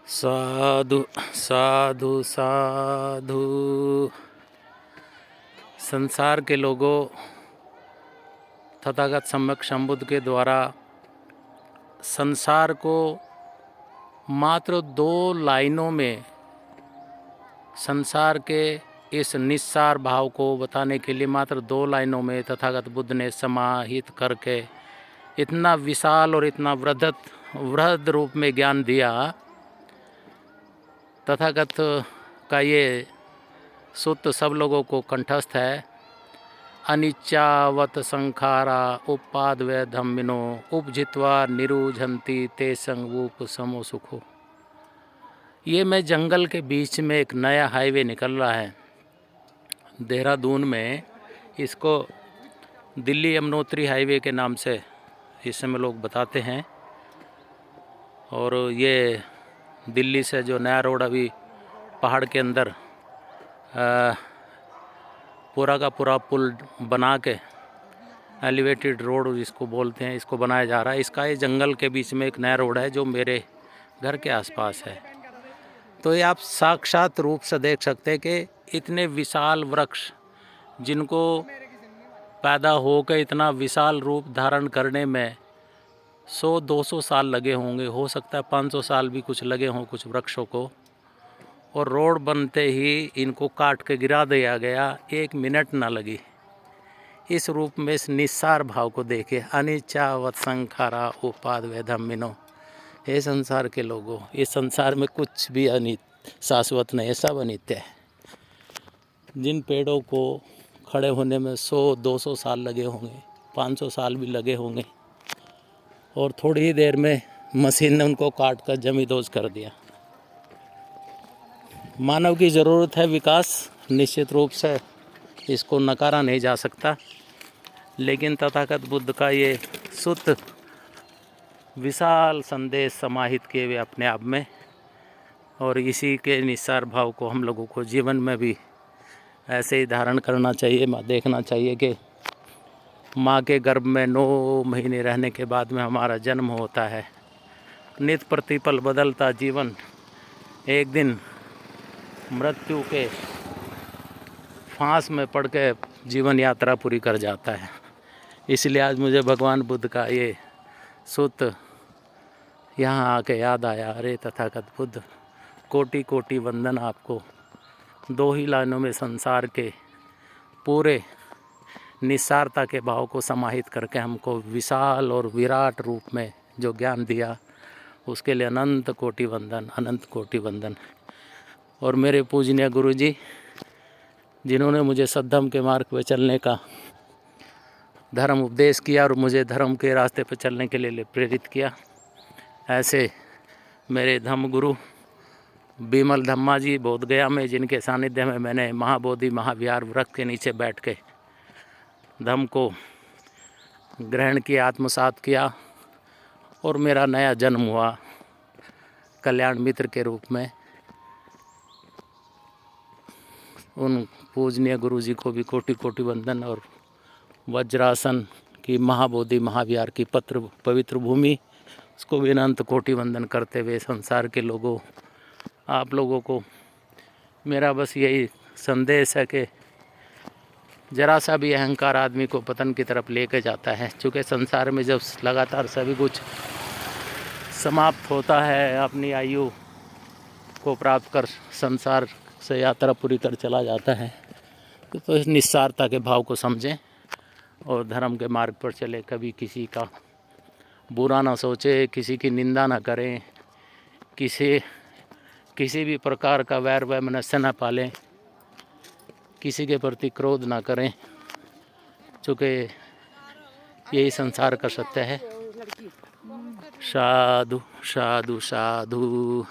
साधु साधु साधु। संसार के लोगों, तथागत सम्यक संबुद्ध के द्वारा संसार को मात्र 2 लाइनों में संसार के इस निस्सार भाव को बताने के लिए मात्र 2 लाइनों में तथागत बुद्ध ने समाहित करके इतना विशाल और इतना वृहद रूप में ज्ञान दिया। तथागत का ये सूत्र सब लोगों को कंठस्थ है। अनिच्चावत संखारा उपादवै धम्मिनो उपजित्वा निरुझन्ति ते संगूप समो सुखो। ये मैं जंगल के बीच में एक नया हाईवे निकल रहा है देहरादून में। इसको दिल्ली यमुनोत्री हाईवे के नाम से इस समय लोग बताते हैं। और ये दिल्ली से जो नया रोड अभी पहाड़ के अंदर पूरा का पूरा पुल बना के एलिवेटेड रोड जिसको बोलते हैं, इसको बनाया जा रहा है। इसका ये जंगल के बीच में एक नया रोड है जो मेरे घर के आसपास है। तो ये आप साक्षात रूप से देख सकते हैं कि इतने विशाल वृक्ष जिनको पैदा होकर इतना विशाल रूप धारण करने में 100-200 साल लगे होंगे, हो सकता है 500 साल भी कुछ लगे हों कुछ वृक्षों को। और रोड बनते ही इनको काट के गिरा दिया गया, 1 मिनट ना लगी। इस रूप में इस निस्सार भाव को देखे। अनिच्चावत संखारा उपादवै धम्मिनो। ये संसार के लोगों, इस संसार में कुछ भी शाश्वत नहीं है, सब अनित्य है। जिन पेड़ों को खड़े होने में 100-200 साल लगे होंगे, 500 साल भी लगे होंगे, और थोड़ी ही देर में मशीन ने उनको काट कर जमींदोज कर दिया। मानव की ज़रूरत है विकास, निश्चित रूप से इसको नकारा नहीं जा सकता। लेकिन तथागत बुद्ध का ये सूत्र विशाल संदेश समाहित किए हुए अपने आप में, और इसी के निस्सार भाव को हम लोगों को जीवन में भी ऐसे ही धारण करना चाहिए। देखना चाहिए कि माँ के गर्भ में 9 महीने रहने के बाद में हमारा जन्म होता है। नित प्रतिपल बदलता जीवन एक दिन मृत्यु के फांस में पड़ के जीवन यात्रा पूरी कर जाता है। इसलिए आज मुझे भगवान बुद्ध का ये सूत्र यहाँ आके याद आया। अरे तथागत बुद्ध, कोटि कोटि वंदन आपको। 2 ही लाइनों में संसार के पूरे निस्सारता के भाव को समाहित करके हमको विशाल और विराट रूप में जो ज्ञान दिया, उसके लिए अनंत कोटि वंदन, अनंत कोटि वंदन। और मेरे पूजनीय गुरु जी, जिन्होंने मुझे सद्धर्म के मार्ग पर चलने का धर्म उपदेश किया और मुझे धर्म के रास्ते पर चलने के लिए प्रेरित किया, ऐसे मेरे धम्म गुरु बिमल धम्मा जी बोधगया में, जिनके सानिध्य में मैंने महाबोधि महाविहार वृक्ष के नीचे बैठ के धम्म को ग्रहण किया, आत्मसात किया, और मेरा नया जन्म हुआ कल्याण मित्र के रूप में। उन पूजनीय गुरु जी को भी कोटि कोटि वंदन। और वज्रासन की महाबोधि महाविहार की पवित्र भूमि, उसको भी अनंत कोटि वंदन करते हुए संसार के लोगों, आप लोगों को मेरा बस यही संदेश है कि जरा सा भी अहंकार आदमी को पतन की तरफ लेके जाता है। क्योंकि संसार में जब लगातार सभी कुछ समाप्त होता है, अपनी आयु को प्राप्त कर संसार से यात्रा पूरी कर चला जाता है, तो इस निस्सारता के भाव को समझें और धर्म के मार्ग पर चले। कभी किसी का बुरा ना सोचे, किसी की निंदा ना करें, किसी भी प्रकार का वैर वैमनस्य न पालें, किसी के प्रति क्रोध ना करें, चूँकि यही संसार का सत्य है। साधु साधु साधु।